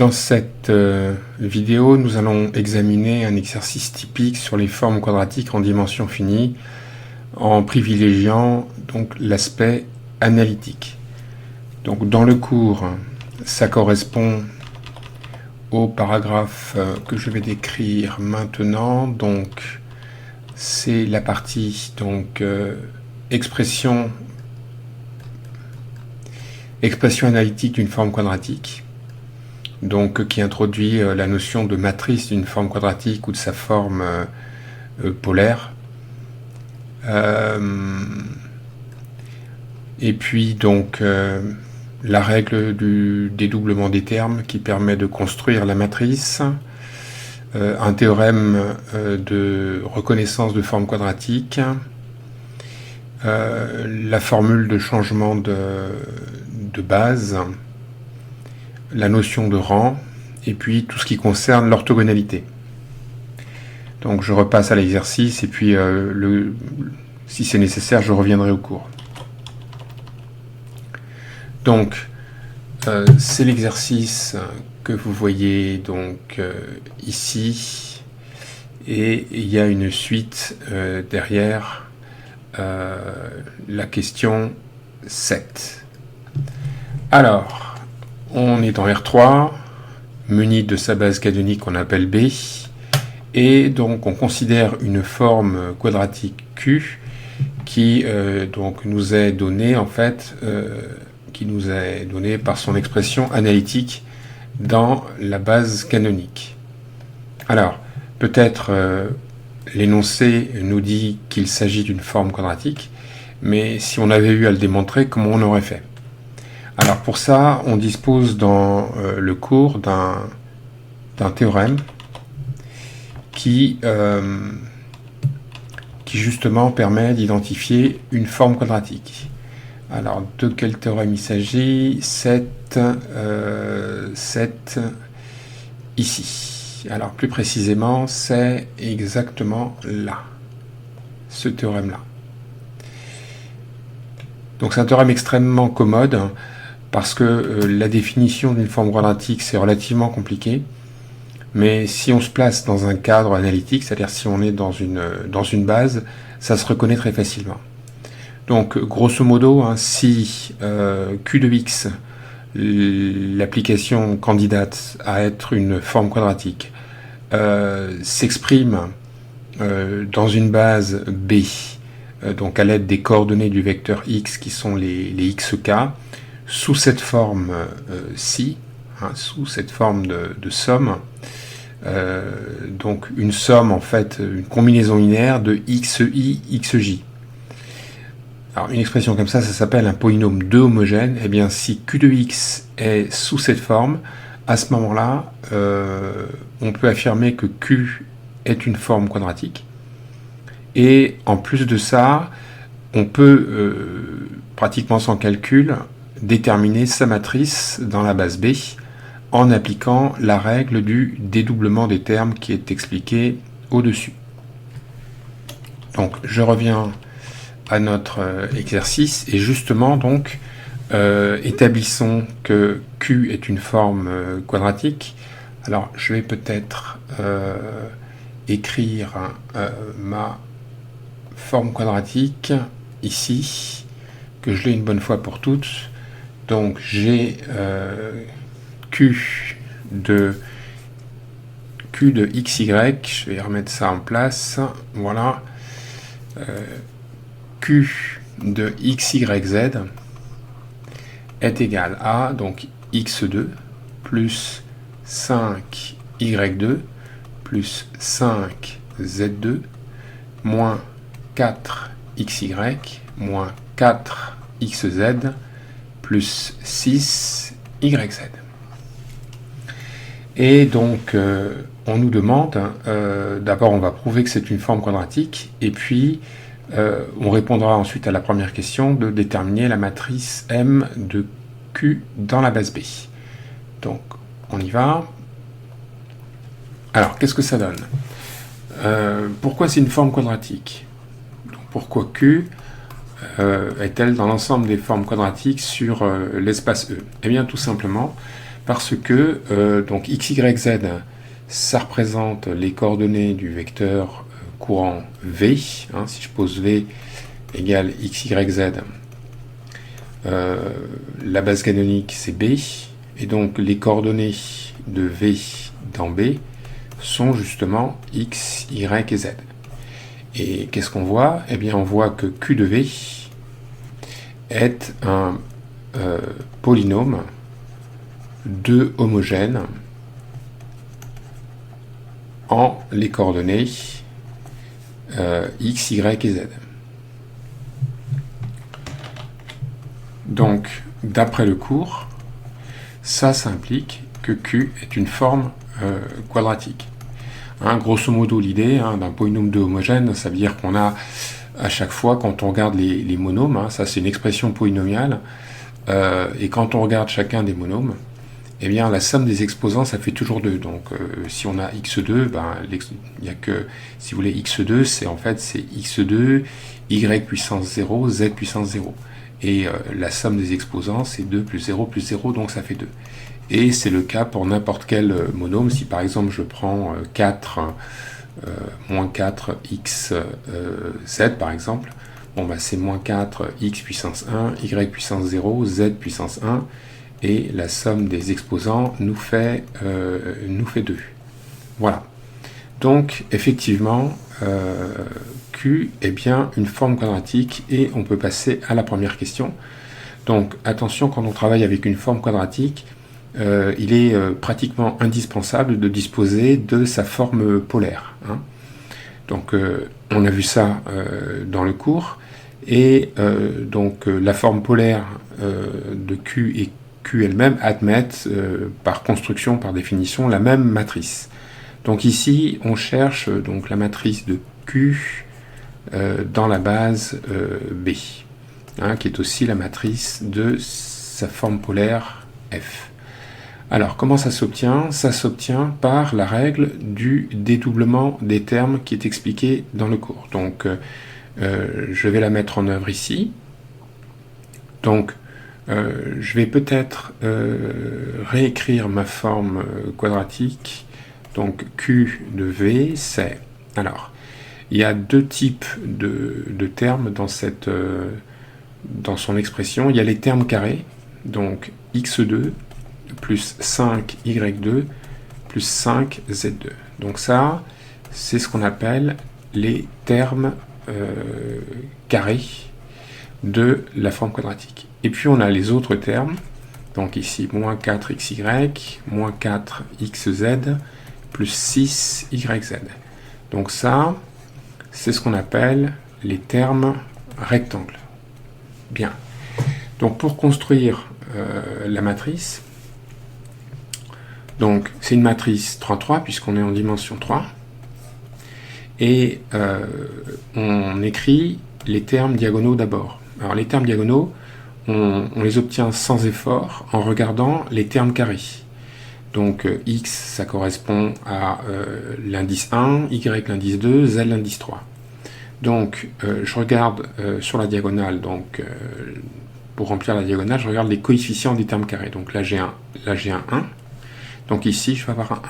Dans cette vidéo, nous allons examiner un exercice typique sur les formes quadratiques en dimension finie en privilégiant donc l'aspect analytique. Donc dans le cours, ça correspond au paragraphe que je vais décrire maintenant. Donc c'est la partie expression analytique d'une forme quadratique. Donc qui introduit la notion de matrice d'une forme quadratique ou de sa forme polaire. Et puis donc la règle du dédoublement des termes qui permet de construire la matrice, un théorème de reconnaissance de forme quadratique, la formule de changement de base, la notion de rang, et puis tout ce qui concerne l'orthogonalité. Donc je repasse à l'exercice, et puis si c'est nécessaire, je reviendrai au cours. Donc, c'est l'exercice que vous voyez donc ici, et il y a une suite derrière la question 7. Alors, on est en R3, muni de sa base canonique qu'on appelle B, et donc on considère une forme quadratique Q qui donc nous est donnée en fait, qui nous est donnée par son expression analytique dans la base canonique. Alors, peut-être l'énoncé nous dit qu'il s'agit d'une forme quadratique, mais si on avait eu à le démontrer, comment on aurait fait ? Alors pour ça, on dispose dans le cours d'un théorème qui justement permet d'identifier une forme quadratique. Alors de quel théorème il s'agit ? C'est ici. Alors plus précisément, c'est exactement là, ce théorème-là. Donc c'est un théorème extrêmement commode, parce que la définition d'une forme quadratique, c'est relativement compliqué. Mais si on se place dans un cadre analytique, c'est-à-dire si on est dans une base, ça se reconnaît très facilement. Donc, grosso modo, si Q de x, l'application candidate à être une forme quadratique, s'exprime dans une base B, donc à l'aide des coordonnées du vecteur x qui sont les xk, sous cette forme ci, sous cette forme de somme, donc une somme en fait, une combinaison linéaire de xi, xj. Alors une expression comme ça s'appelle un polynôme 2 homogène. Et bien si q de x est sous cette forme, à ce moment-là, on peut affirmer que q est une forme quadratique. Et en plus de ça, on peut pratiquement sans calcul déterminer sa matrice dans la base B en appliquant la règle du dédoublement des termes qui est expliquée au-dessus. Donc je reviens à notre exercice et justement donc établissons que Q est une forme quadratique. Alors je vais peut-être écrire ma forme quadratique ici, que je l'ai une bonne fois pour toutes. Donc j'ai Q de xy, je vais remettre ça en place, voilà, Q de xyz est égal à donc x2 plus 5y2 plus 5z2 moins 4xy moins 4xz plus 6yz. Et donc, on nous demande, d'abord on va prouver que c'est une forme quadratique, et puis on répondra ensuite à la première question de déterminer la matrice M de Q dans la base B. Donc, on y va. Alors, qu'est-ce que ça donne ? Pourquoi c'est une forme quadratique ? Donc, pourquoi Q est-elle dans l'ensemble des formes quadratiques sur l'espace E ? Eh bien, tout simplement Parce que donc x, y, z, ça représente les coordonnées du vecteur courant v. Hein, si je pose v égale x, y, z, la base canonique c'est b, et donc les coordonnées de v dans b sont justement x, y et z. Et qu'est-ce qu'on voit? Eh bien on voit que q de v est un polynôme 2 homogène en les coordonnées x, y et z. Donc, d'après le cours, ça implique que Q est une forme quadratique. Hein, grosso modo, l'idée d'un polynôme 2 homogène, ça veut dire qu'on a à chaque fois, quand on regarde les monômes, hein, ça c'est une expression polynomiale, et quand on regarde chacun des monômes, eh bien la somme des exposants, ça fait toujours 2. Donc si on a x2, ben, il n'y a que, si vous voulez, x2, c'est en fait c'est x2, y puissance 0, z puissance 0. Et la somme des exposants, c'est 2 plus 0 plus 0, donc ça fait 2. Et c'est le cas pour n'importe quel monôme. Si par exemple je prends 4, moins 4 x z par exemple, bon, bah, c'est moins 4 x puissance 1, y puissance 0, z puissance 1, et la somme des exposants nous fait 2. Voilà. Donc effectivement, Q est bien une forme quadratique, et on peut passer à la première question. Donc attention, quand on travaille avec une forme quadratique, il est pratiquement indispensable de disposer de sa forme polaire. Hein. Donc on a vu ça dans le cours, et donc la forme polaire de Q et Q elle-même admettent par construction, par définition, la même matrice. Donc ici, on cherche donc la matrice de Q dans la base B, hein, qui est aussi la matrice de sa forme polaire F. Alors, comment ça s'obtient? Ça s'obtient par la règle du dédoublement des termes qui est expliquée dans le cours. Donc, je vais la mettre en œuvre ici. Donc, je vais peut-être réécrire ma forme quadratique. Donc, Q de V, c'est... Alors, il y a deux types de termes dans son expression. Il y a les termes carrés, donc x2 plus 5y2 plus 5z2. Donc ça, c'est ce qu'on appelle les termes carrés de la forme quadratique. Et puis on a les autres termes, donc ici moins 4xy, moins 4xz, plus 6yz. Donc ça, c'est ce qu'on appelle les termes rectangles. Bien. Donc pour construire la matrice, donc c'est une matrice 3-3 puisqu'on est en dimension 3, et on écrit les termes diagonaux d'abord. Alors les termes diagonaux, on les obtient sans effort en regardant les termes carrés. Donc x, ça correspond à l'indice 1, y l'indice 2, z l'indice 3. Donc je regarde sur la diagonale, donc pour remplir la diagonale, je regarde les coefficients des termes carrés. Donc là j'ai un 1, donc ici je vais avoir un 1.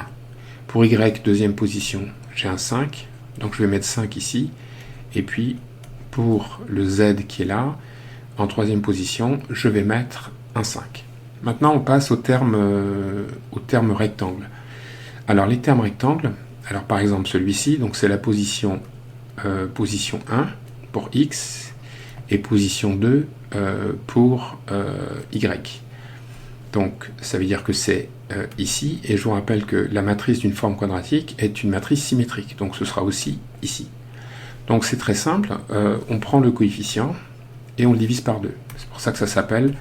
Pour y, deuxième position, j'ai un 5, donc je vais mettre 5 ici. Et puis pour le z qui est là, en troisième position, je vais mettre un 5. Maintenant, on passe au terme rectangle. Alors, les termes rectangles, alors par exemple celui-ci, donc c'est la position 1 pour x et position 2 pour y. Donc, ça veut dire que c'est ici, et je vous rappelle que la matrice d'une forme quadratique est une matrice symétrique, donc ce sera aussi ici. Donc, c'est très simple, on prend le coefficient et on le divise par 2. C'est pour ça que ça s'appelle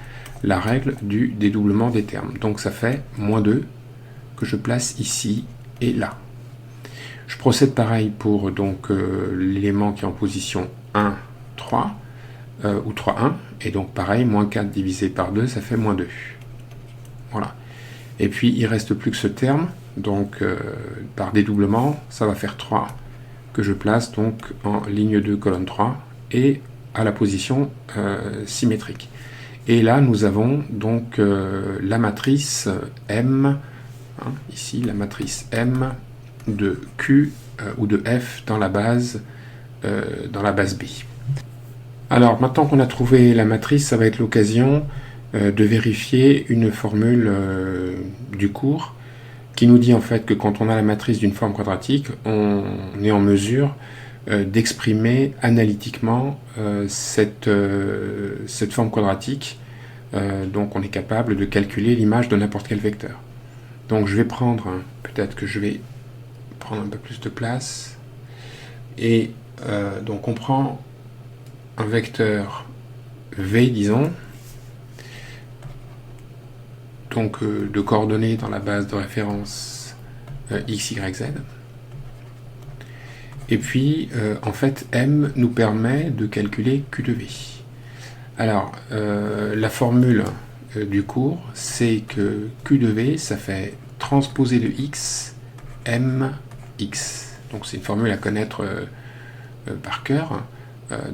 la règle du dédoublement des termes. Donc ça fait moins 2 que je place ici et là. Je procède pareil pour donc l'élément qui est en position 1, 3, ou 3, 1, et donc pareil, moins 4 divisé par 2, ça fait moins 2. Voilà. Et puis il ne reste plus que ce terme, donc par dédoublement, ça va faire 3 que je place donc en ligne 2, colonne 3, et à la position symétrique. Et là, nous avons donc la matrice M, hein, ici la matrice M de Q ou de F dans la base B. Alors, maintenant qu'on a trouvé la matrice, ça va être l'occasion de vérifier une formule du cours qui nous dit en fait que quand on a la matrice d'une forme quadratique, on est en mesure d'exprimer analytiquement cette forme quadratique. Donc on est capable de calculer l'image de n'importe quel vecteur. Donc je vais prendre, peut-être que je vais prendre un peu plus de place, et donc on prend un vecteur V, disons, donc de coordonnées dans la base de référence x, y, z. Et puis, en fait, M nous permet de calculer Q de V. Alors, la formule du cours, c'est que Q de V, ça fait transposer de x, M, x. Donc c'est une formule à connaître par cœur.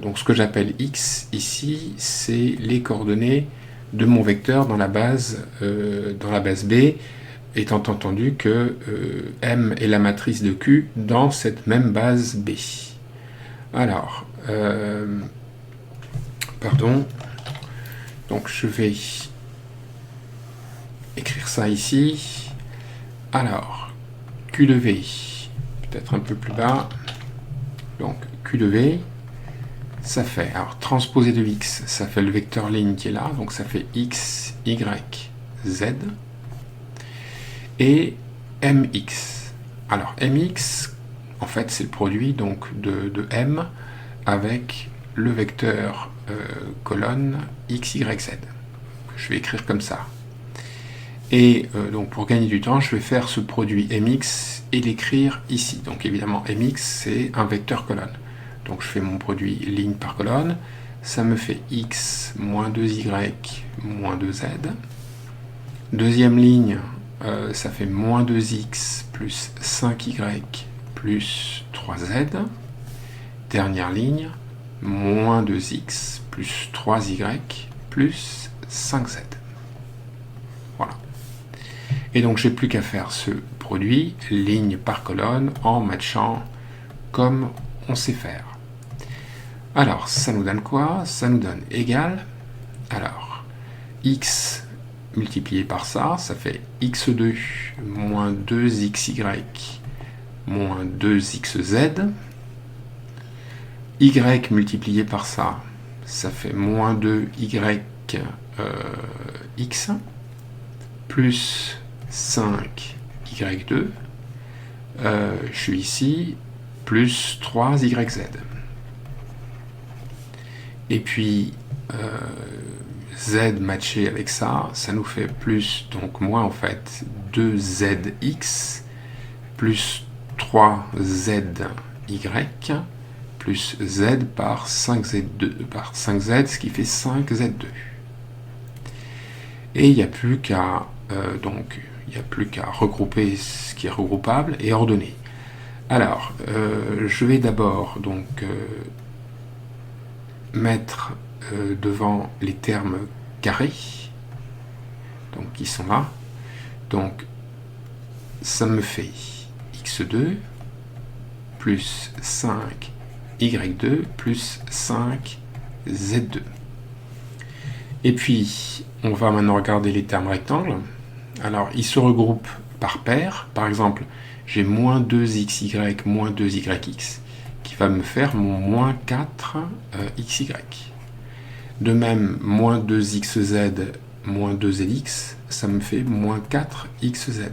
Donc ce que j'appelle x ici, c'est les coordonnées de mon vecteur dans la base B, étant entendu que M est la matrice de Q dans cette même base B. Alors, donc je vais écrire ça ici. Alors, Q de V, peut-être un peu plus bas. Donc Q de V, ça fait, alors transposé de x, ça fait le vecteur ligne qui est là, donc ça fait x, y, z. Et mx. Alors mx, en fait, c'est le produit donc de m avec le vecteur colonne x, y, z. Je vais écrire comme ça. Et donc pour gagner du temps, je vais faire ce produit mx et l'écrire ici. Donc évidemment, mx, c'est un vecteur colonne. Donc je fais mon produit ligne par colonne, ça me fait x moins 2y moins 2z. Deuxième ligne, ça fait moins 2x plus 5y plus 3z. Dernière ligne, moins 2x plus 3y plus 5z. Voilà. Et donc j'ai plus qu'à faire ce produit ligne par colonne en matchant comme on sait faire. Alors, ça nous donne quoi? Ça nous donne égal. Alors, x multiplié par ça, ça fait x2 moins 2xy moins 2xz. Y multiplié par ça, ça fait moins 2y x plus 5y2. Je suis ici, plus 3yz. Et puis, z matché avec ça, ça nous fait plus, donc moins en fait, 2zx, plus 3zy, plus z par 5z, ce qui fait 5z2. Et il n'y a plus qu'à regrouper ce qui est regroupable et ordonner. Alors, je vais d'abord donc mettre devant les termes carrés, donc qui sont là. Donc, ça me fait x2 plus 5y2 plus 5z2. Et puis, on va maintenant regarder les termes rectangles. Alors, ils se regroupent par paire. Par exemple, j'ai moins 2xy moins 2yx qui va me faire mon moins 4xy. De même, moins 2xz moins 2zx, ça me fait moins 4xz.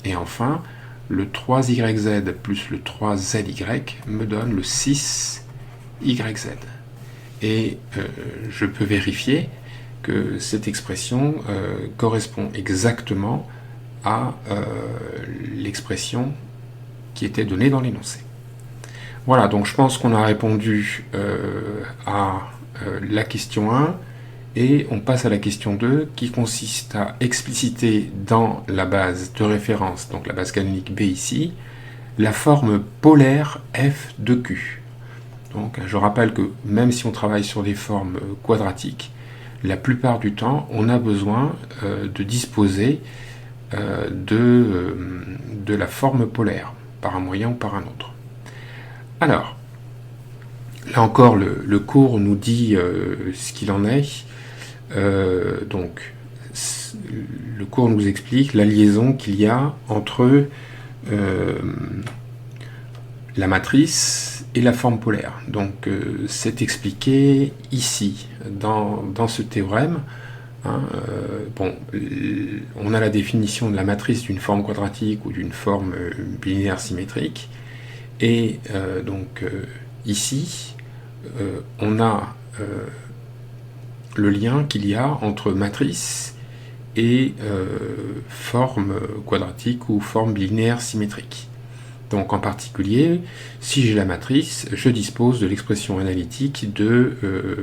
Et enfin, le 3yz plus le 3zy me donne le 6yz. Et je peux vérifier que cette expression correspond exactement à l'expression qui était donnée dans l'énoncé. Voilà, donc je pense qu'on a répondu à la question 1, et on passe à la question 2, qui consiste à expliciter dans la base de référence, donc la base canonique B ici, la forme polaire f de Q. Donc je rappelle que même si on travaille sur des formes quadratiques, la plupart du temps, on a besoin de disposer de la forme polaire, par un moyen ou par un autre. Alors, là encore, le cours nous dit ce qu'il en est. Donc, le cours nous explique la liaison qu'il y a entre la matrice et la forme polaire. Donc, c'est expliqué ici, dans ce théorème. Bon, on a la définition de la matrice d'une forme quadratique ou d'une forme binaire symétrique. Et donc, ici, on a le lien qu'il y a entre matrice et forme quadratique ou forme linéaire symétrique. Donc en particulier, si j'ai la matrice, je dispose de l'expression analytique de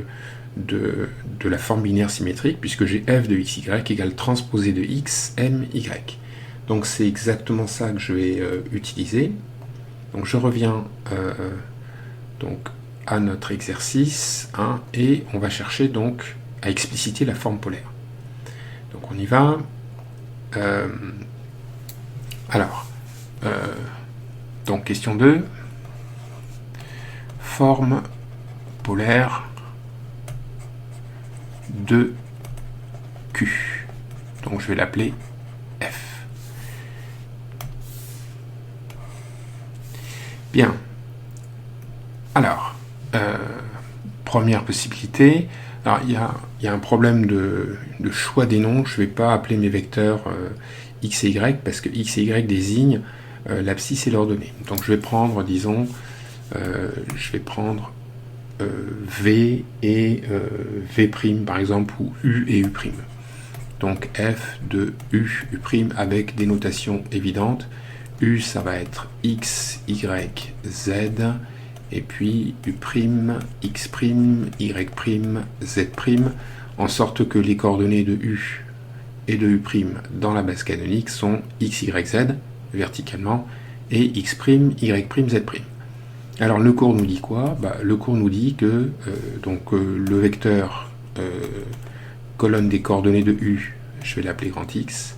la forme binaire symétrique, puisque j'ai f de xy égale transposé de x, m, y. Donc c'est exactement ça que je vais utiliser. Donc je reviens donc à notre exercice 1 et on va chercher donc à expliciter la forme polaire. Donc on y va. Donc question 2. Forme polaire de Q. Donc je vais l'appeler F. Bien. Alors, première possibilité. Alors, il y a un problème de choix des noms. Je ne vais pas appeler mes vecteurs x et y parce que x et y désignent l'abscisse et l'ordonnée. Donc je vais prendre, disons, V et V' par exemple, ou U et U'. Donc F de U, U' avec des notations évidentes. U, ça va être X, Y, Z, et puis U', X', Y', Z', en sorte que les coordonnées de U et de U' dans la base canonique sont X, Y, Z, verticalement, et X', Y', Z'. Alors le cours nous dit quoi? Le cours nous dit que le vecteur colonne des coordonnées de U, je vais l'appeler grand X,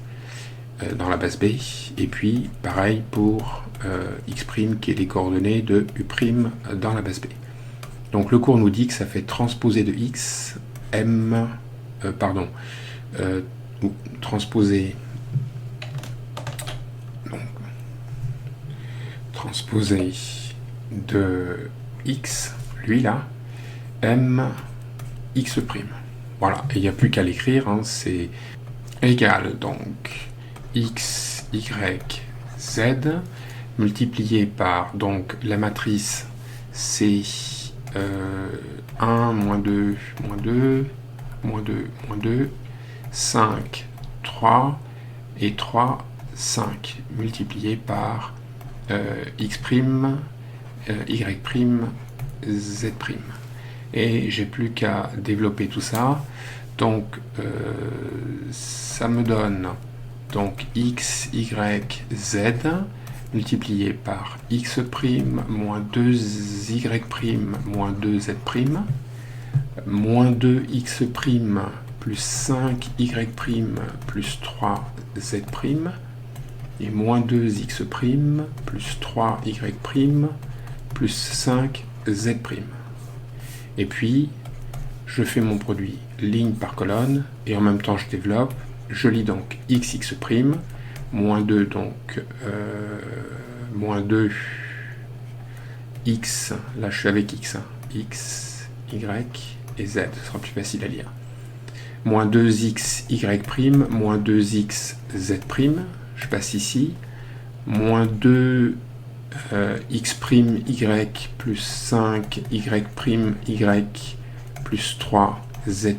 dans la base B, et puis pareil pour X', qui est les coordonnées de U' dans la base B. Donc le cours nous dit que ça fait transposé de X, transposé de X, lui là, M, X'. Voilà, et il n'y a plus qu'à l'écrire, c'est égal donc X, Y, Z, multiplié par donc la matrice c'est 1, moins 2, moins 2, moins 2, moins 2, 5, 3, et 3, 5, multiplié par X', Y', Z'. Et j'ai plus qu'à développer tout ça. Donc ça me donne donc X, Y, Z multiplié par X' moins 2Y' moins 2Z', moins 2X' plus 5Y' plus 3Z', et moins 2X' plus 3Y' plus 5Z'. Et puis, je fais mon produit ligne par colonne, et en même temps je développe, je lis donc XX', moins 2, donc moins 2 X, là je suis avec X, X, Y et Z, ce sera plus facile à lire. Moins 2X, Y', moins 2X, Z', je passe ici, moins 2 X', Y, plus 5 Y', Y, plus 3 Z',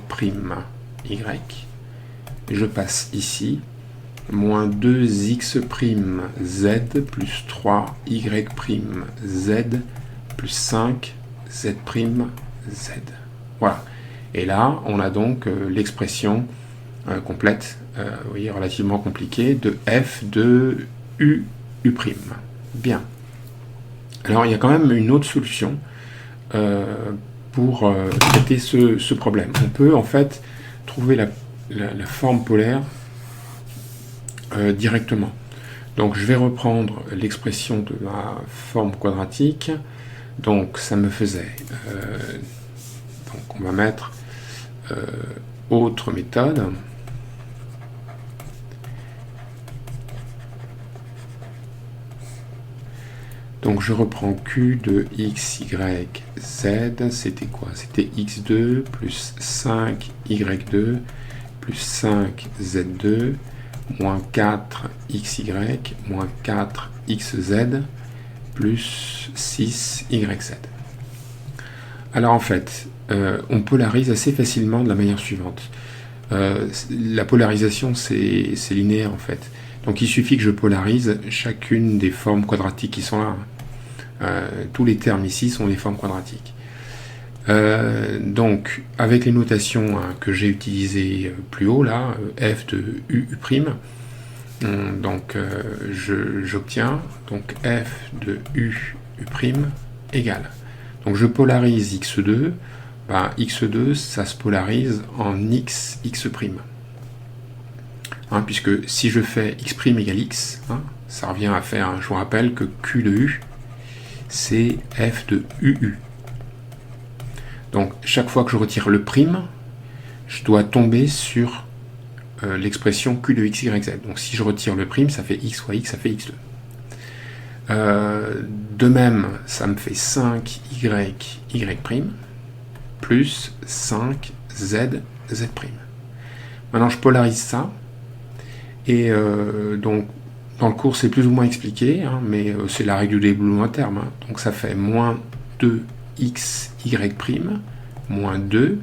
Y, et je passe ici, moins 2X', Z, plus 3 Y', Z, plus 5 Z', Z. Voilà. Et là, on a donc l'expression complète, vous voyez, relativement compliquée, de F de U, U'. Bien. Alors, il y a quand même une autre solution pour traiter ce problème. On peut, en fait, trouver la forme polaire directement. Donc je vais reprendre l'expression de ma forme quadratique. Donc ça me faisait... donc on va mettre autre méthode. Donc je reprends Q de x, y, z, c'était quoi? C'était x2 plus 5y2 plus 5z2 moins 4xy moins 4xz plus 6yz. Alors en fait, on polarise assez facilement de la manière suivante. La polarisation, c'est linéaire en fait. Donc il suffit que je polarise chacune des formes quadratiques qui sont là. Tous les termes ici sont des formes quadratiques. Donc avec les notations que j'ai utilisées plus haut, là, f de u', donc j'obtiens donc f de u' égale. Donc je polarise x2, ben, x2 ça se polarise en x prime. Puisque si je fais x' égale x, ça revient à faire, je vous rappelle que q de u, c'est f de uu. Donc chaque fois que je retire le prime, je dois tomber sur l'expression q de x, y, z. Donc si je retire le prime, ça fait x fois x, ça fait x2. De même, ça me fait 5y, y' plus 5z, z'. Maintenant, je polarise ça. Et donc, dans le cours, c'est plus ou moins expliqué, mais c'est la règle du dédoublement à terme. Donc, ça fait moins 2x, y', moins 2.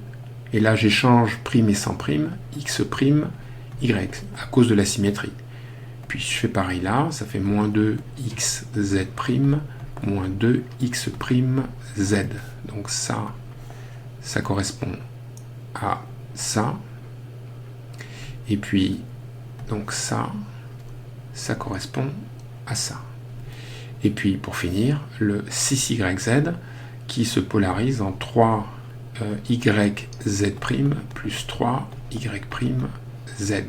Et là, j'échange prime et sans prime, x', y, à cause de la symétrie. Puis, je fais pareil là, ça fait moins 2x, z', moins 2x', z. Donc, ça correspond à ça. Et puis, donc ça correspond à ça. Et puis pour finir, le 6yz qui se polarise en 3yz' plus 3y'z.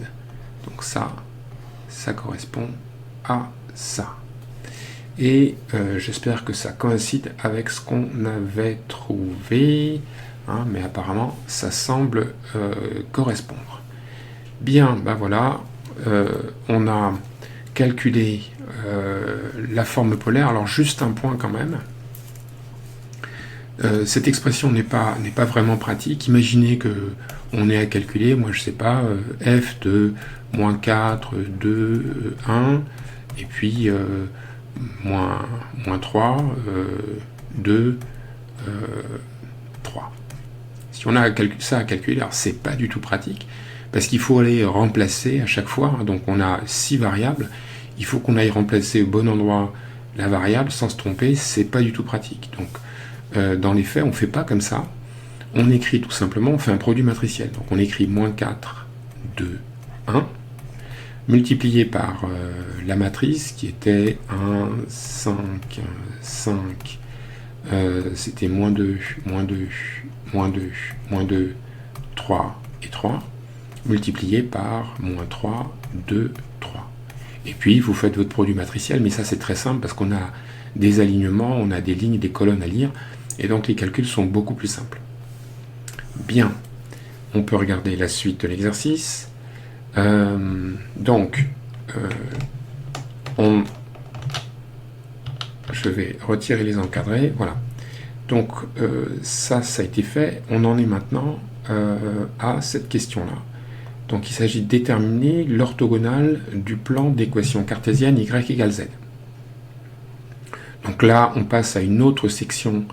Donc ça correspond à ça. Et j'espère que ça coïncide avec ce qu'on avait trouvé, mais apparemment ça semble correspondre. Bien, ben voilà. On a calculé la forme polaire. Alors juste un point quand même. Cette expression n'est pas vraiment pratique. Imaginez que on ait à calculer, moi je sais pas, f de moins 4, 2, 1, et puis moins 3, 2, 3. Si on a ça à calculer, alors c'est pas du tout pratique. Parce qu'il faut aller remplacer à chaque fois, donc on a 6 variables, il faut qu'on aille remplacer au bon endroit la variable sans se tromper, c'est pas du tout pratique. Donc dans les faits, on ne fait pas comme ça, on écrit tout simplement, on fait un produit matriciel. Donc on écrit moins 4, 2, 1, multiplié par la matrice qui était 1, 5, 5, c'était moins 2, moins 2, moins 2, moins 2, 3 et 3. Multiplié par moins 3, 2, 3. Et puis, vous faites votre produit matriciel, mais ça, c'est très simple parce qu'on a des alignements, on a des lignes, des colonnes à lire, et donc les calculs sont beaucoup plus simples. Bien, on peut regarder la suite de l'exercice. Je vais retirer les encadrés, voilà. Donc, ça a été fait. On en est maintenant à cette question-là. Donc il s'agit de déterminer l'orthogonale du plan d'équation cartésienne y égale z. Donc là, on passe à une autre section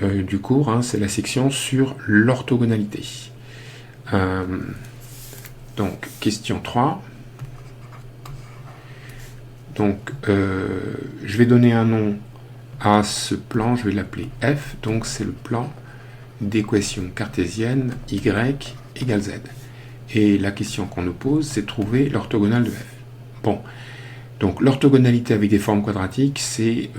du cours, c'est la section sur l'orthogonalité. Donc, question 3. Donc, je vais donner un nom à ce plan, je vais l'appeler F, donc c'est le plan d'équation cartésienne y égale z. Et la question qu'on nous pose, c'est de trouver l'orthogonale de f. Bon, donc l'orthogonalité avec des formes quadratiques, c'est,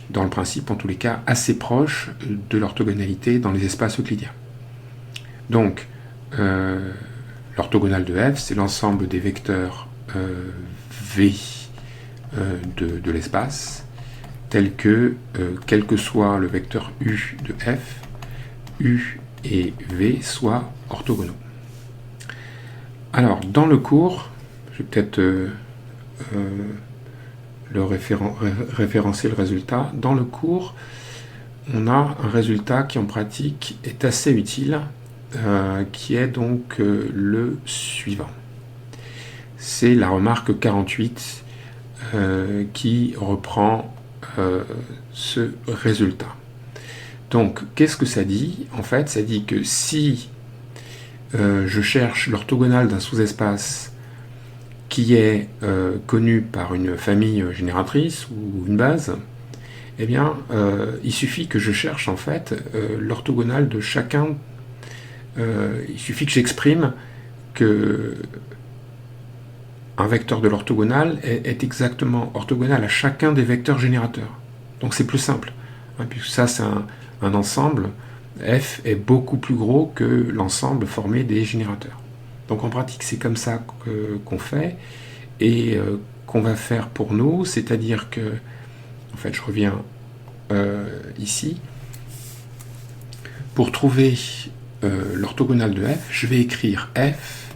dans le principe, en tous les cas, assez proche de l'orthogonalité dans les espaces euclidiens. Donc, l'orthogonale de f, c'est l'ensemble des vecteurs v de l'espace, tel que, quel que soit le vecteur u de f, u et v soient orthogonaux. Alors, dans le cours, je vais peut-être référencer le résultat. Dans le cours, on a un résultat qui en pratique est assez utile, qui est donc le suivant. C'est la remarque 48 qui reprend ce résultat. Donc, qu'est-ce que ça dit? En fait, ça dit que si je cherche l'orthogonale d'un sous-espace qui est connu par une famille génératrice ou une base, eh bien, il suffit que je cherche en fait l'orthogonale de chacun. Il suffit que j'exprime que un vecteur de l'orthogonale est exactement orthogonal à chacun des vecteurs générateurs. Donc c'est plus simple, hein, puisque ça c'est un ensemble. F est beaucoup plus gros que l'ensemble formé des générateurs. Donc en pratique, c'est comme ça qu'on fait et qu'on va faire pour nous, c'est-à-dire que, en fait, je reviens ici, pour trouver l'orthogonale de f, je vais écrire f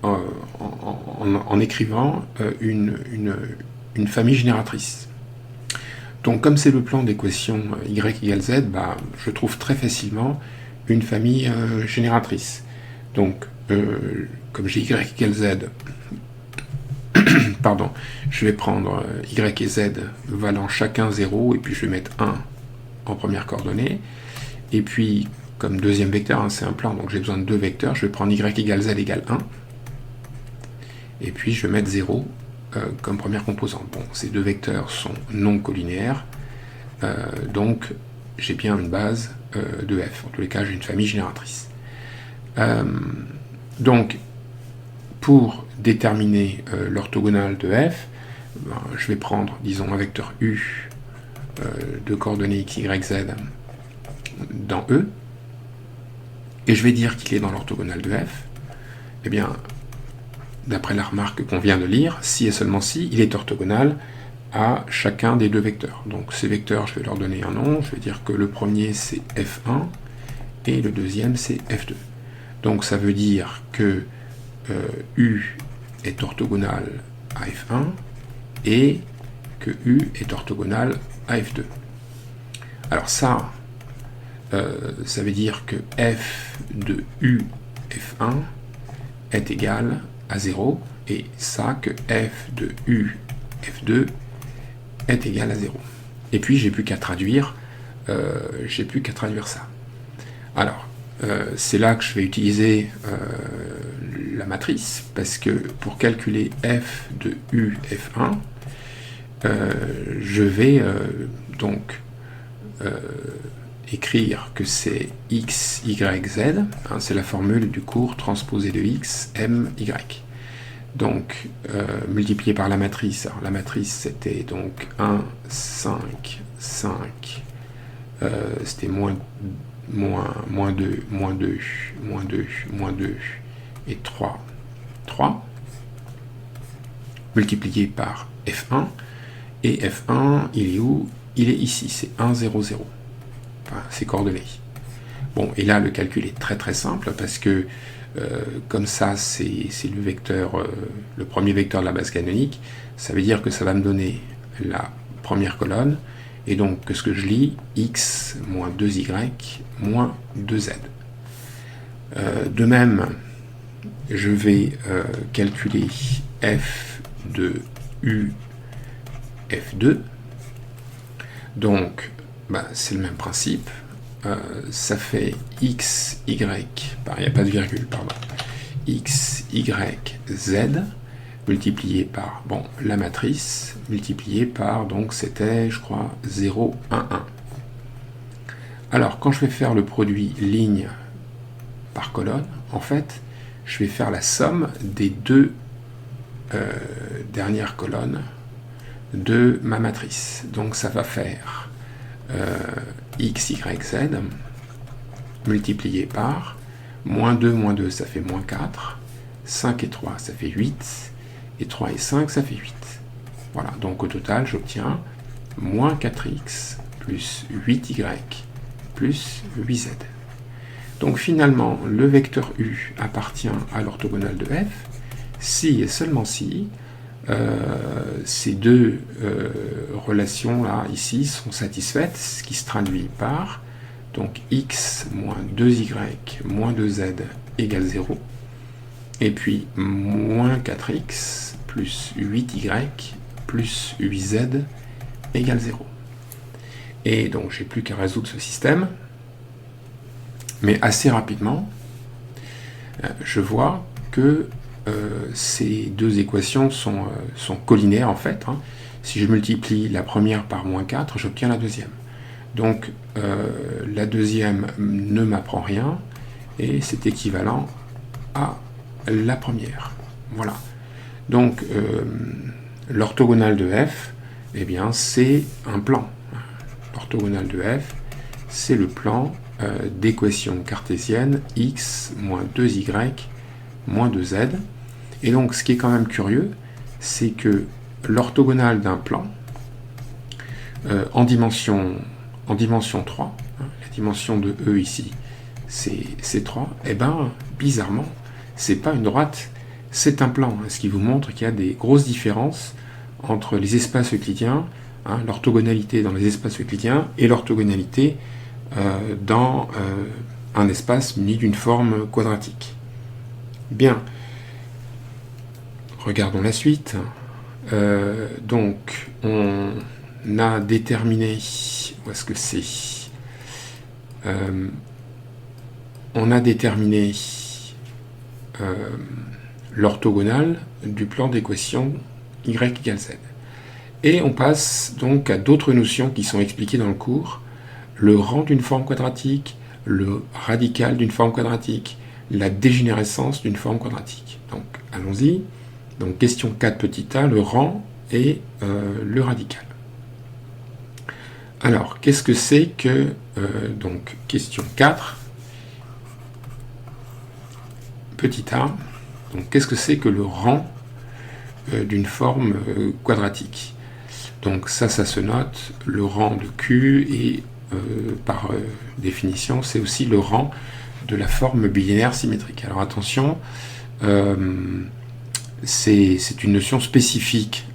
en écrivant une famille génératrice. Donc, comme c'est le plan d'équation y égale z, bah, je trouve très facilement une famille génératrice. Donc, comme j'ai y égale z, pardon, je vais prendre y et z valant chacun 0, et puis je vais mettre 1 en première coordonnée. Et puis, comme deuxième vecteur, hein, c'est un plan, donc j'ai besoin de deux vecteurs, je vais prendre y égale z égale 1. Et puis, je vais mettre 0 comme première composante. Bon, ces deux vecteurs sont non collinéaires, donc j'ai bien une base de f. En tous les cas, j'ai une famille génératrice. Donc, pour déterminer l'orthogonale de f, ben, je vais prendre, disons, un vecteur u de coordonnées x, y, z dans E, et je vais dire qu'il est dans l'orthogonale de f. Eh bien, d'après la remarque qu'on vient de lire, si et seulement si, il est orthogonal à chacun des deux vecteurs. Donc ces vecteurs, je vais leur donner un nom, je vais dire que le premier c'est f1 et le deuxième c'est f2. Donc ça veut dire que u est orthogonal à f1 et que u est orthogonal à f2. Alors ça veut dire que f de u f1 est égal à 0, et ça que f de u f2 est égal à 0. Et puis j'ai plus qu'à traduire, ça. Alors, c'est là que je vais utiliser la matrice, parce que pour calculer f de u f1, je vais donc écrire que c'est x, y, z, hein, c'est la formule du cours transposé de x, m, y. Donc, multiplié par la matrice, alors la matrice c'était donc 1, 5, 5, c'était moins 2, moins 2, moins 2, moins 2, et 3, 3, multiplié par f1, et f1, il est où? Il est ici, c'est 1, 0, 0. Enfin, c'est coordonné. Bon, et là, le calcul est très très simple, parce que comme ça, c'est le vecteur, le premier vecteur de la base canonique, ça veut dire que ça va me donner la première colonne, et donc que ce que je lis, x moins 2y moins 2z. De même, je vais calculer f de u f2. Donc, bah, c'est le même principe. Ça fait x, y, il n'y a pas de virgule, pardon, x, y, z, multiplié par, bon, la matrice, multiplié par, donc c'était, je crois, 0, 1, 1. Alors, quand je vais faire le produit ligne par colonne, en fait, je vais faire la somme des deux dernières colonnes de ma matrice. Donc, ça va faire x, y, z, multiplié par moins 2, ça fait moins 4, 5 et 3, ça fait 8, et 3 et 5, ça fait 8. Voilà, donc au total, j'obtiens moins 4x plus 8y plus 8z. Donc finalement, le vecteur u appartient à l'orthogonale de f si et seulement si ces deux relations-là, ici, sont satisfaites, ce qui se traduit par donc x moins 2y moins 2z égale 0, et puis moins 4x plus 8y plus 8z égale 0. Et donc j'ai plus qu'à résoudre ce système, mais assez rapidement, je vois que ces deux équations sont collinaires en fait. Si je multiplie la première par moins 4, j'obtiens la deuxième. Donc la deuxième ne m'apprend rien, et c'est équivalent à la première. Voilà. Donc l'orthogonale de f, eh bien, c'est un plan. L'orthogonale de f, c'est le plan d'équation cartésienne x moins 2y moins 2z. Et donc, ce qui est quand même curieux, c'est que l'orthogonale d'un plan, en dimension 3, la dimension de E ici, c'est 3, et bien, bizarrement, c'est pas une droite, c'est un plan, ce qui vous montre qu'il y a des grosses différences entre les espaces euclidiens, l'orthogonalité dans les espaces euclidiens, et l'orthogonalité dans un espace muni d'une forme quadratique. Bien, regardons la suite. Donc, on a déterminé, où est-ce que c'est on a déterminé l'orthogonale du plan d'équation y égale z. Et on passe donc à d'autres notions qui sont expliquées dans le cours. Le rang d'une forme quadratique, le radical d'une forme quadratique, la dégénérescence d'une forme quadratique. Donc, allons-y. Donc, question 4 petit a, le rang et le radical. Alors, qu'est-ce que c'est que... donc, question 4 petit a. Donc, qu'est-ce que c'est que le rang d'une forme quadratique? Donc, ça se note. Le rang de Q et par définition, c'est aussi le rang de la forme binaire symétrique. Alors attention, c'est une notion spécifique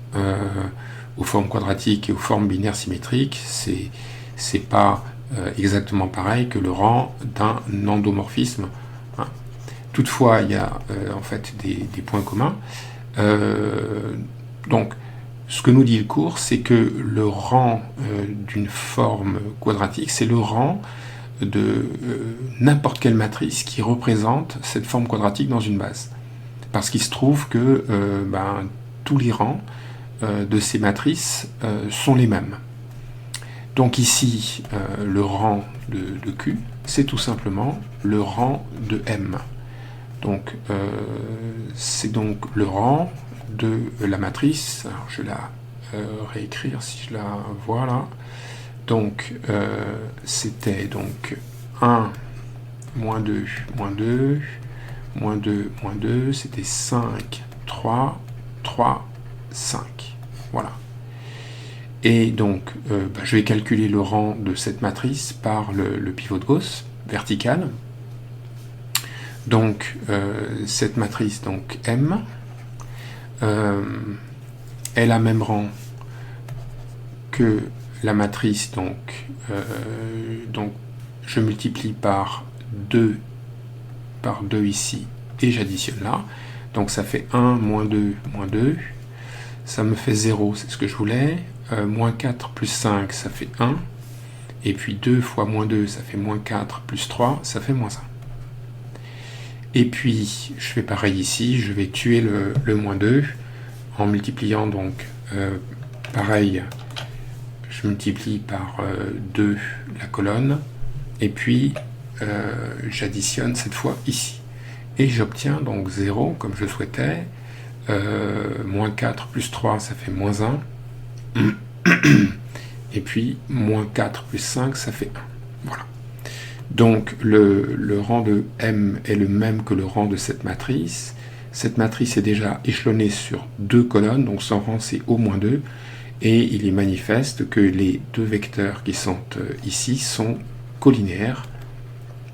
aux formes quadratiques et aux formes binaires symétriques. C'est pas exactement pareil que le rang d'un endomorphisme. Toutefois, il y a en fait des points communs. Donc, ce que nous dit le cours, c'est que le rang d'une forme quadratique, c'est le rang de n'importe quelle matrice qui représente cette forme quadratique dans une base. Parce qu'il se trouve que tous les rangs de ces matrices sont les mêmes. Donc ici, le rang de Q, c'est tout simplement le rang de M. Donc, c'est donc le rang de la matrice. Alors, je vais la réécrire si je la vois là. Donc, c'était donc 1, moins 2, moins 2, moins 2, moins 2, c'était 5, 3, 3, 5. Voilà. Et donc, je vais calculer le rang de cette matrice par le pivot de Gauss vertical. Donc, cette matrice, donc M, elle a même rang que la matrice, donc je multiplie par 2 ici, et j'additionne là. Donc ça fait 1, moins 2, moins 2. Ça me fait 0, c'est ce que je voulais. Moins 4 plus 5, ça fait 1. Et puis 2 fois moins 2, ça fait moins 4 plus 3, ça fait moins 1. Et puis, je fais pareil ici, je vais tuer le moins 2 en multipliant donc, pareil, je multiplie par 2 la colonne, et puis j'additionne cette fois ici. Et j'obtiens donc 0, comme je souhaitais, moins 4 plus 3, ça fait moins 1, et puis moins 4 plus 5, ça fait 1. Voilà. Donc le rang de M est le même que le rang de cette matrice. Cette matrice est déjà échelonnée sur 2 colonnes, donc son rang c'est au-2, et il est manifeste que les 2 vecteurs qui sont ici sont collinéaires,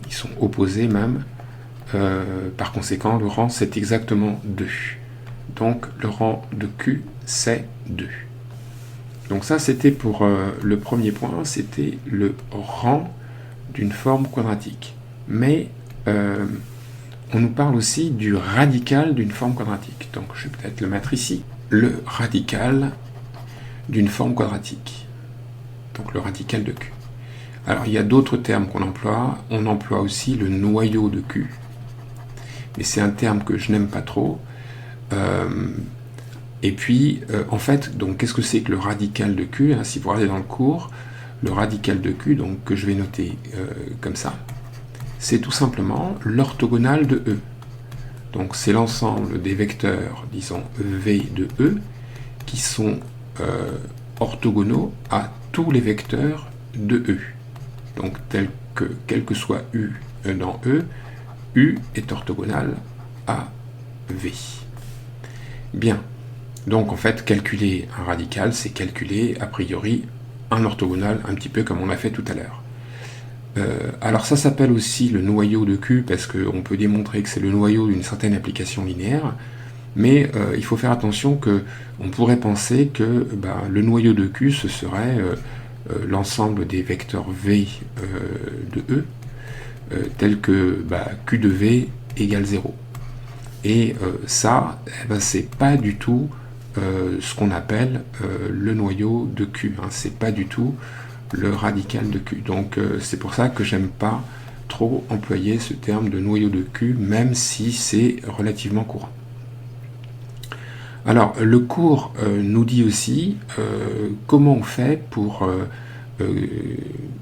ils sont opposés même, par conséquent le rang c'est exactement 2. Donc le rang de Q c'est 2. Donc ça c'était pour le premier point, c'était le rang d'une forme quadratique. Mais on nous parle aussi du radical d'une forme quadratique. Donc je vais peut-être le mettre ici. Le radical d'une forme quadratique. Donc le radical de Q. Alors il y a d'autres termes qu'on emploie. On emploie aussi le noyau de Q. Mais c'est un terme que je n'aime pas trop. Et puis, en fait, donc qu'est-ce que c'est que le radical de Q, hein, si vous regardez dans le cours, le radical de Q, donc que je vais noter comme ça, c'est tout simplement l'orthogonale de E. Donc c'est l'ensemble des vecteurs, disons V de E, qui sont orthogonaux à tous les vecteurs de E. Donc tel que, quel que soit U dans E, U est orthogonal à V. Bien. Donc en fait, calculer un radical, c'est calculer a priori un orthogonal, un petit peu comme on a fait tout à l'heure. Alors ça s'appelle aussi le noyau de Q, parce qu'on peut démontrer que c'est le noyau d'une certaine application linéaire, mais il faut faire attention qu'on pourrait penser que le noyau de Q, ce serait l'ensemble des vecteurs V de E, tel que Q de V égale 0. Et ça, c'est pas du tout ce qu'on appelle le noyau de Q. Hein. C'est pas du tout le radical de Q. Donc c'est pour ça que j'aime pas trop employer ce terme de noyau de Q, même si c'est relativement courant. Alors le cours nous dit aussi comment on fait pour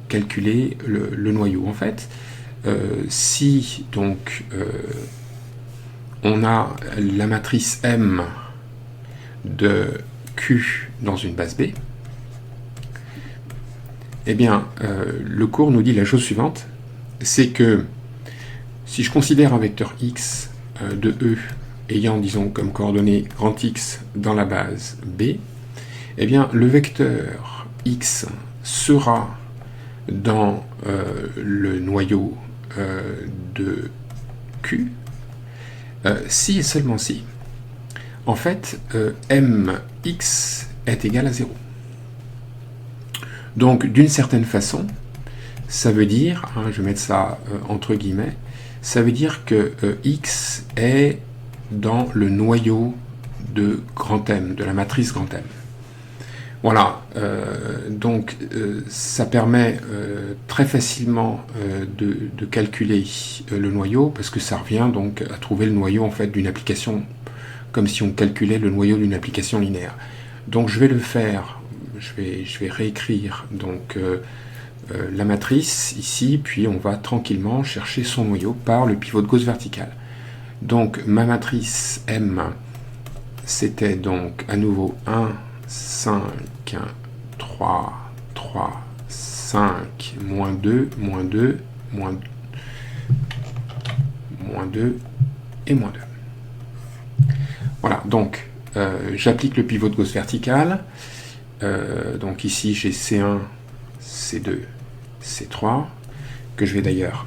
calculer le noyau. En fait, si donc on a la matrice M de Q dans une base B, eh bien, le cours nous dit la chose suivante, c'est que si je considère un vecteur x de E ayant, disons, comme coordonnée grand X dans la base B, eh bien, le vecteur x sera dans le noyau de Q, si et seulement si, en fait, mx est égal à 0. Donc, d'une certaine façon, ça veut dire, hein, je vais mettre ça entre guillemets, ça veut dire que x est dans le noyau de grand M, de la matrice grand M. Voilà, donc ça permet très facilement de calculer le noyau, parce que ça revient donc à trouver le noyau en fait d'une application, comme si on calculait le noyau d'une application linéaire. Donc je vais le faire, je vais réécrire donc la matrice ici, puis on va tranquillement chercher son noyau par le pivot de Gauss vertical. Donc ma matrice M, c'était donc à nouveau 1, 5, 3, 3, 5, moins 2, moins 2, moins 2 et moins 2. Voilà, donc j'applique le pivot de Gauss vertical. Donc ici j'ai C1, C2, C3, que je vais d'ailleurs...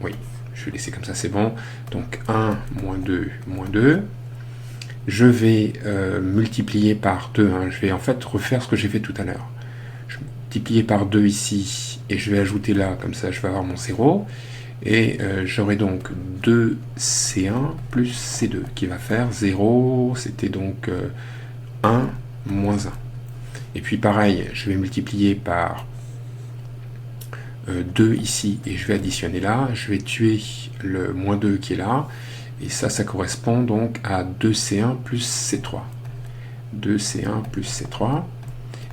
oui, je vais laisser comme ça, c'est bon. Donc 1, moins 2, moins 2. Je vais multiplier par 2. Hein. Je vais en fait refaire ce que j'ai fait tout à l'heure. Je vais multiplier par 2 ici, et je vais ajouter là, comme ça je vais avoir mon 0. Et j'aurai donc 2C1 plus C2 qui va faire 0, c'était donc 1 moins 1. Et puis pareil, je vais multiplier par 2 ici et je vais additionner là. Je vais tuer le moins 2 qui est là. Et ça correspond donc à 2C1 plus C3. 2C1 plus C3.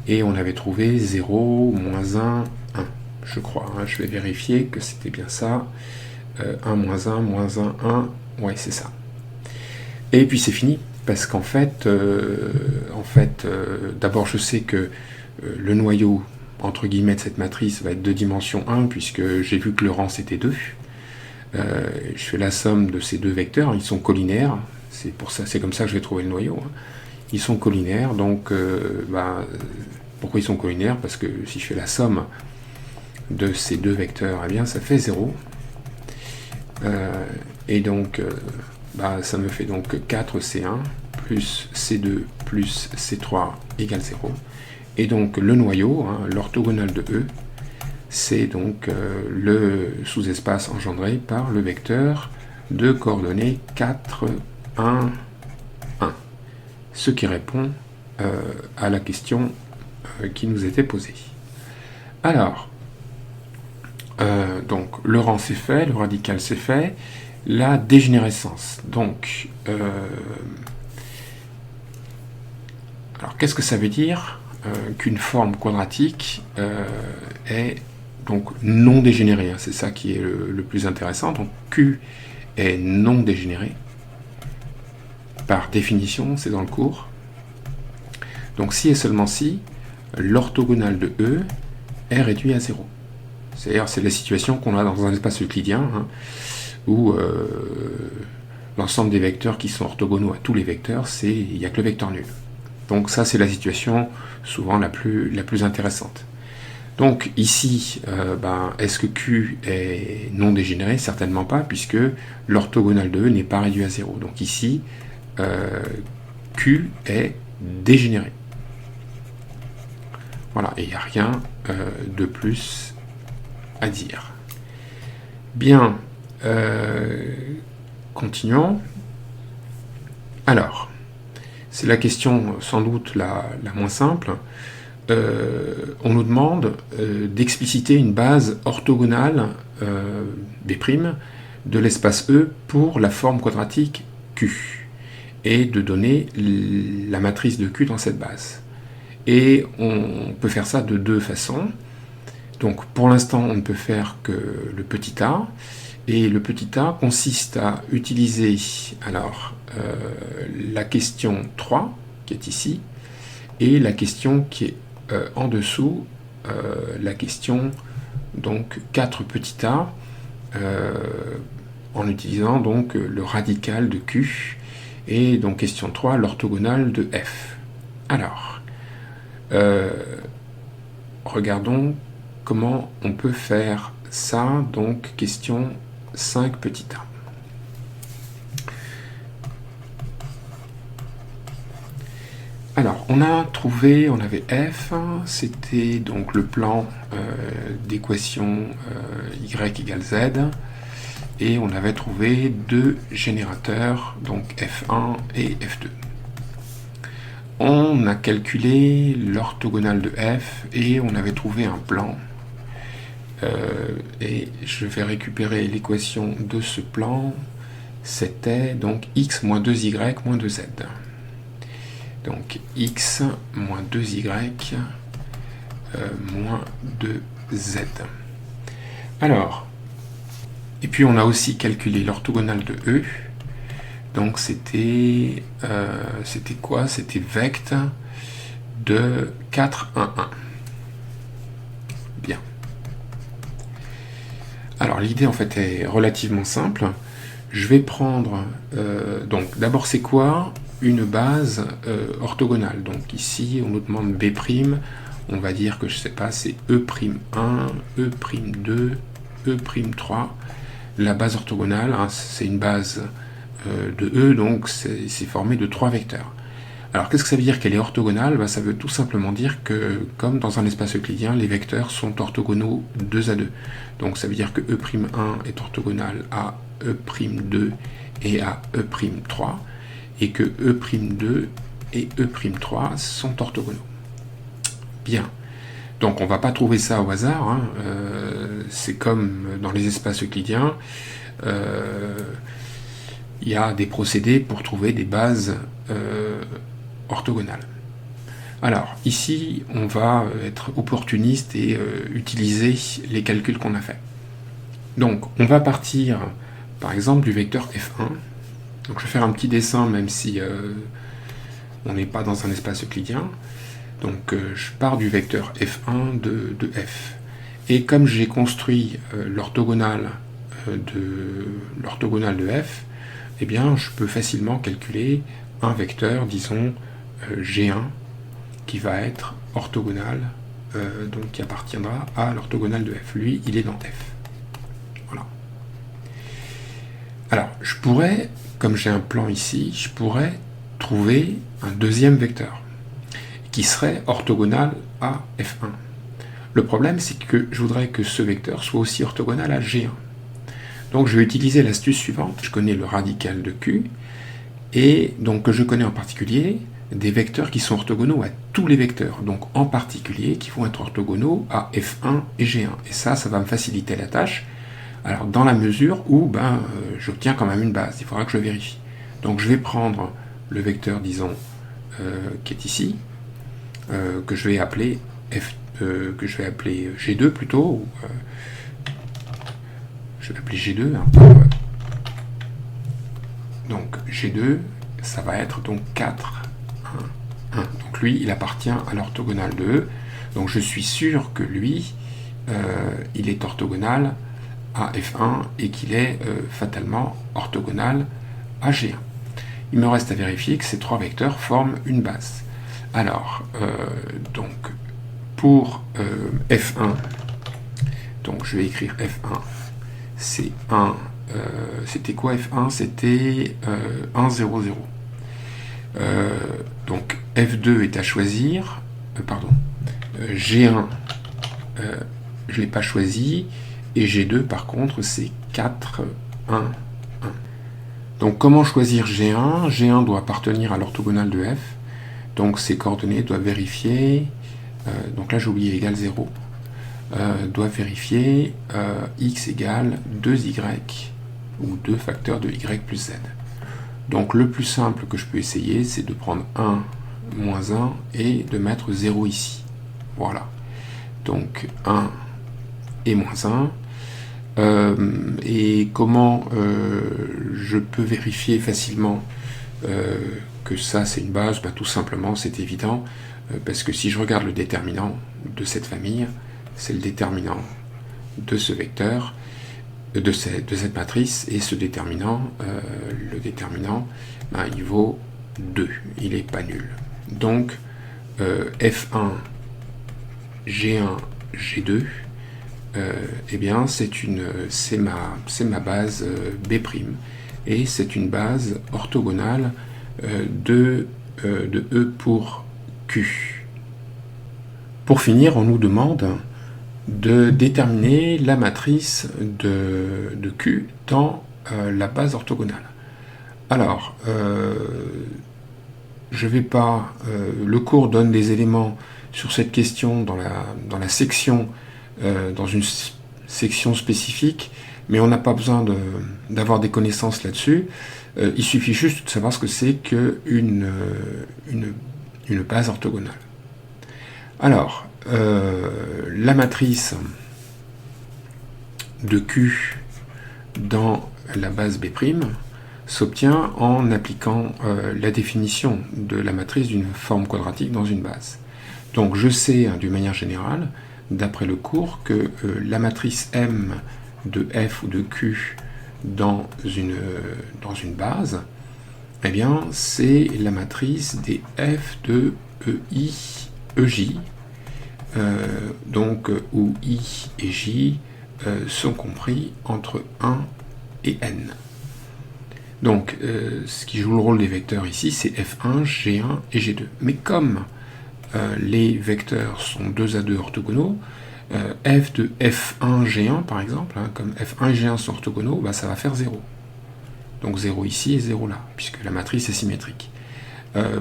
Et on avait trouvé 0, moins 1, 1. Je crois, hein, je vais vérifier que c'était bien ça. 1, moins 1, moins 1, 1. Ouais, c'est ça. Et puis c'est fini, parce qu'en fait, d'abord je sais que le noyau, entre guillemets de cette matrice va être de dimension 1, puisque j'ai vu que le rang c'était 2. Je fais la somme de ces deux vecteurs, ils sont collinaires, c'est comme ça que je vais trouver le noyau. Hein. Ils sont collinaires, donc pourquoi ils sont collinaires? Parce que si je fais la somme de ces deux vecteurs, eh bien ça fait 0. Et donc ça me fait donc 4C1 plus C2 plus C3 égale 0. Et donc le noyau, hein, l'orthogonale de E, c'est donc le sous-espace engendré par le vecteur de coordonnées 4, 1, 1. Ce qui répond à la question qui nous était posée. Alors, donc le rang c'est fait, le radical c'est fait, la dégénérescence. Donc, alors qu'est-ce que ça veut dire qu'une forme quadratique est donc non dégénérée, hein, c'est ça qui est le plus intéressant. Donc Q est non dégénéré. Par définition, c'est dans le cours. Donc si et seulement si, l'orthogonale de E est réduit à 0. C'est-à-dire c'est la situation qu'on a dans un espace euclidien, hein, où l'ensemble des vecteurs qui sont orthogonaux à tous les vecteurs, il n'y a que le vecteur nul. Donc ça c'est la situation souvent la plus intéressante. Donc ici, est-ce que Q est non dégénéré? Certainement pas, puisque l'orthogonale de E n'est pas réduit à 0. Donc ici, Q est dégénéré. Voilà, et il n'y a rien de plus à dire. Bien, continuons. Alors, c'est la question sans doute la moins simple. On nous demande d'expliciter une base orthogonale B' de l'espace E pour la forme quadratique Q et de donner la matrice de Q dans cette base. Et on peut faire ça de deux façons. Donc pour l'instant on ne peut faire que le petit a, et le petit a consiste à utiliser alors la question 3 qui est ici et la question qui est en dessous, la question donc 4 petit a, en utilisant donc le radical de Q, et donc question 3, l'orthogonale de F. Alors, regardons comment on peut faire ça, donc question 5 petit a. Alors, on avait F, c'était donc le plan d'équation y égale z, et on avait trouvé deux générateurs, donc F1 et F2. On a calculé l'orthogonale de F, et on avait trouvé un plan. Et je vais récupérer l'équation de ce plan, c'était donc x moins 2y moins 2z. Donc x moins 2y moins 2z. Alors, et puis on a aussi calculé l'orthogonale de E. Donc c'était quoi? C'était vect de 4, 1, 1. Bien. Alors l'idée en fait est relativement simple. Je vais prendre, donc d'abord c'est quoi une base orthogonale? Donc ici on nous demande B', on va dire que je sais pas, c'est E'1, E'2, E'3. La base orthogonale, hein, c'est une base de E, donc c'est formé de 3 vecteurs. Alors qu'est-ce que ça veut dire qu'elle est orthogonale? Ça veut tout simplement dire que, comme dans un espace euclidien, les vecteurs sont orthogonaux 2 à 2. Donc ça veut dire que E'1 est orthogonal à E'2 et à E'3, et que E'2 et E'3 sont orthogonaux. Bien. Donc on ne va pas trouver ça au hasard, hein. C'est comme dans les espaces euclidiens, il y a des procédés pour trouver des bases orthogonales. Alors ici on va être opportuniste et utiliser les calculs qu'on a fait. Donc on va partir par exemple du vecteur F1. Donc je vais faire un petit dessin même si on n'est pas dans un espace euclidien. Donc je pars du vecteur f1 de f. Et comme j'ai construit l'orthogonale de f, eh bien je peux facilement calculer un vecteur, disons G1, qui va être orthogonal, donc qui appartiendra à l'orthogonale de f. Lui, il est dans f. Voilà. Alors, je pourrais, comme j'ai un plan ici, je pourrais trouver un deuxième vecteur qui serait orthogonal à f1. Le problème, c'est que je voudrais que ce vecteur soit aussi orthogonal à G1. Donc je vais utiliser l'astuce suivante. Je connais le radical de Q, et donc je connais en particulier des vecteurs qui sont orthogonaux à tous les vecteurs, donc en particulier qui vont être orthogonaux à f1 et G1. Et ça va me faciliter la tâche, alors dans la mesure où j'obtiens quand même une base, il faudra que je vérifie. Donc je vais prendre le vecteur, disons, qui est ici, que je vais appeler G2 plutôt, ou, je vais l'appeler G2. Donc G2, ça va être donc 4, 1, 1. Donc lui, il appartient à l'orthogonale de E. Donc je suis sûr que lui, il est orthogonal à F1 et qu'il est fatalement orthogonal à G1. Il me reste à vérifier que ces trois vecteurs forment une base. Alors, donc, pour F1, donc je vais écrire F1, c'est 1, c'était quoi F1? C'était 1, 0, 0. Donc F2 est à choisir, G1, je ne l'ai pas choisi, et G2 par contre c'est 4, 1, 1. Donc comment choisir G1? G1 doit appartenir à l'orthogonale de F, donc ces coordonnées doivent vérifier, donc là j'ai oublié égal 0, doivent vérifier x égale 2y, ou 2 facteurs de y plus z. Donc le plus simple que je peux essayer, c'est de prendre 1, moins 1, et de mettre 0 ici. Voilà. Donc 1 et moins 1. Et comment je peux vérifier facilement que ça c'est une base? Tout simplement, c'est évident, parce que si je regarde le déterminant de cette famille, c'est le déterminant de ce vecteur, de cette matrice, et ce déterminant, le déterminant, il vaut 2, il n'est pas nul. Donc F1, G1, G2, eh bien c'est ma base B', et c'est une base orthogonale de E pour Q. Pour finir, on nous demande de déterminer la matrice de Q dans la base orthogonale. Alors, je vais pas... le cours donne des éléments sur cette question dans la section, dans une section spécifique, mais on n'a pas besoin d'avoir des connaissances là-dessus. Il suffit juste de savoir ce que c'est qu'une base orthogonale. Alors, la matrice de Q dans la base B' s'obtient en appliquant la définition de la matrice d'une forme quadratique dans une base. Donc je sais d'une manière générale, d'après le cours, que la matrice M de F ou de Q dans une base, eh bien c'est la matrice des F de EI, EJ, donc où I et J sont compris entre 1 et N. Donc ce qui joue le rôle des vecteurs ici, c'est F1, G1 et G2. Mais comme les vecteurs sont 2 à 2 orthogonaux, F de F1, G1 par exemple, comme F1 et G1 sont orthogonaux, ça va faire 0. Donc 0 ici et 0 là, puisque la matrice est symétrique.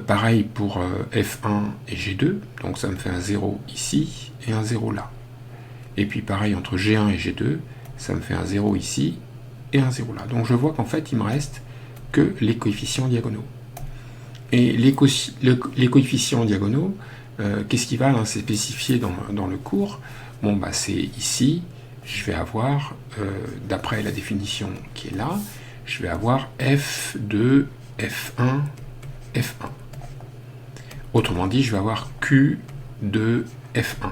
Pareil pour F1 et G2, donc ça me fait un 0 ici et un 0 là. Et puis pareil entre G1 et G2, ça me fait un 0 ici et un 0 là. Donc je vois qu'en fait il me reste que les coefficients diagonaux. Et les coefficients diagonaux, qu'est-ce qu'ils valent? C'est spécifié dans le cours. Bon, c'est ici, je vais avoir, d'après la définition qui est là, je vais avoir F de F1, F1. Autrement dit, je vais avoir Q de F1.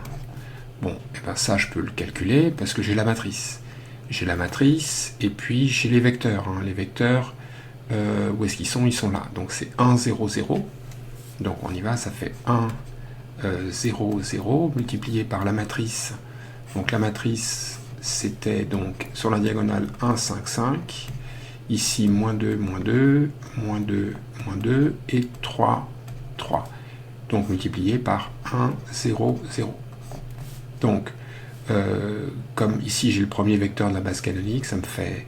Bon, et ben ça, je peux le calculer parce que j'ai la matrice. J'ai la matrice et puis j'ai les vecteurs. Hein. Les vecteurs, où est-ce qu'ils sont? Ils sont là. Donc c'est 1, 0, 0. Donc on y va, ça fait 1, 0, 0, multiplié par la matrice. Donc la matrice, c'était donc sur la diagonale 1, 5, 5. Ici, moins 2, moins 2, moins 2, moins 2, et 3, 3. Donc multiplié par 1, 0, 0. Donc, comme ici j'ai le premier vecteur de la base canonique, ça me fait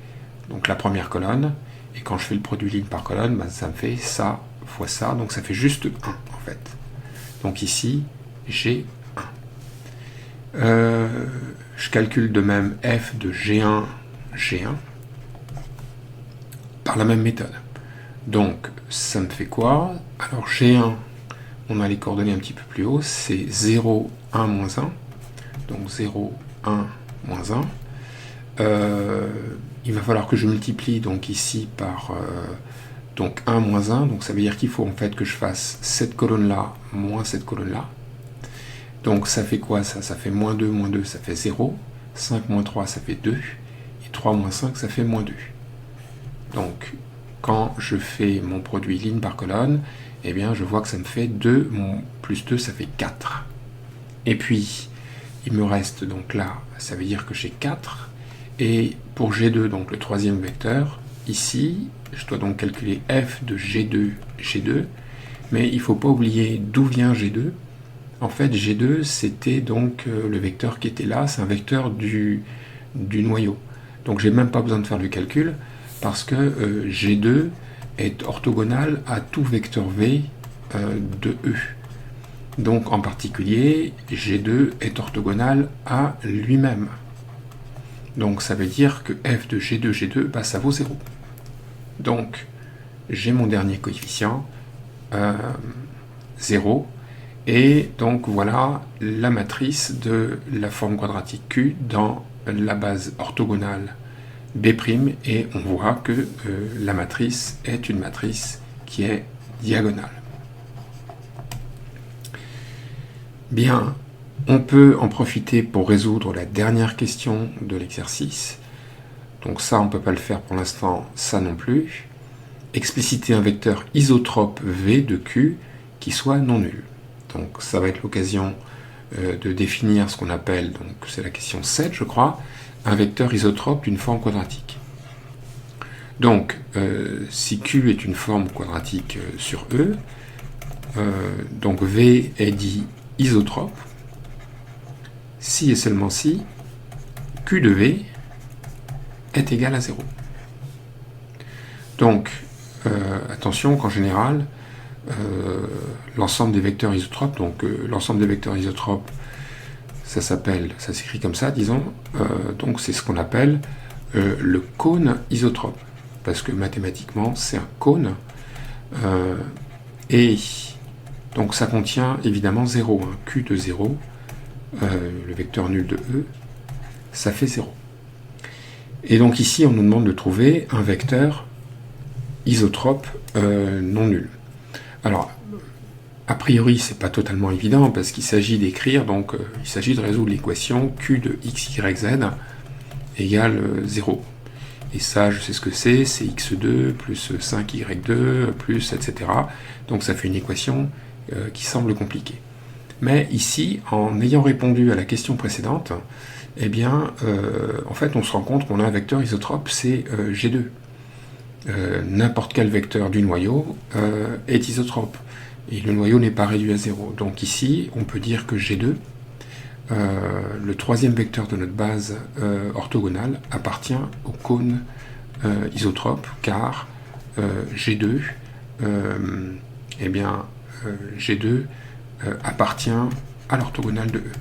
donc la première colonne. Et quand je fais le produit ligne par colonne, ben, ça me fait ça fois ça. Donc ça fait juste 1 en fait. Donc ici, j'ai 1. Je calcule de même f de G1, G1 par la même méthode. Donc ça me fait quoi? Alors G1, on a les coordonnées un petit peu plus haut, c'est 0, 1, moins 1. Donc 0, 1, moins 1. Il va falloir que je multiplie donc ici par donc 1 moins 1. Donc ça veut dire qu'il faut en fait que je fasse cette colonne-là moins cette colonne-là. Donc ça fait quoi ça? Ça fait moins 2, ça fait 0. 5 moins 3, ça fait 2. Et 3 moins 5, ça fait moins 2. Donc quand je fais mon produit ligne par colonne, eh bien je vois que ça me fait 2, plus 2, ça fait 4. Et puis, il me reste donc là, ça veut dire que j'ai 4. Et pour G2, donc le troisième vecteur, ici, je dois donc calculer f de G2, G2. Mais il ne faut pas oublier d'où vient G2. En fait, G2, c'était donc le vecteur qui était là, c'est un vecteur du noyau. Donc j'ai même pas besoin de faire le calcul, parce que G2 est orthogonal à tout vecteur V de E. Donc en particulier, G2 est orthogonal à lui-même. Donc ça veut dire que f de G2, G2, bah, ça vaut 0. Donc j'ai mon dernier coefficient, 0. Et donc voilà la matrice de la forme quadratique Q dans la base orthogonale B', et on voit que la matrice est une matrice qui est diagonale. Bien, on peut en profiter pour résoudre la dernière question de l'exercice. Donc ça, on ne peut pas le faire pour l'instant, ça non plus. Expliciter un vecteur isotrope V de Q qui soit non nul. Donc ça va être l'occasion de définir ce qu'on appelle, donc c'est la question 7 je crois, un vecteur isotrope d'une forme quadratique. Donc si Q est une forme quadratique sur E, donc V est dit isotrope, si et seulement si Q de V est égal à 0. Donc attention qu'en général, l'ensemble des vecteurs isotropes, donc l'ensemble des vecteurs isotropes, ça s'écrit comme ça, disons, donc c'est ce qu'on appelle le cône isotrope, parce que mathématiquement c'est un cône, et donc ça contient évidemment 0, hein, Q de 0, le vecteur nul de E, ça fait 0. Et donc ici on nous demande de trouver un vecteur isotrope non nul. Alors, a priori, c'est pas totalement évident parce qu'il s'agit d'écrire, donc il s'agit de résoudre l'équation Q de x, y, z égale 0. Et ça, je sais ce que c'est x2 plus 5y2 plus etc. Donc ça fait une équation qui semble compliquée. Mais ici, en ayant répondu à la question précédente, eh bien, en fait, on se rend compte qu'on a un vecteur isotrope, c'est G2. N'importe quel vecteur du noyau est isotrope et le noyau n'est pas réduit à 0. Donc ici, on peut dire que G2, le troisième vecteur de notre base orthogonale, appartient au cône isotrope, car G2, G2 appartient à l'orthogonale de E.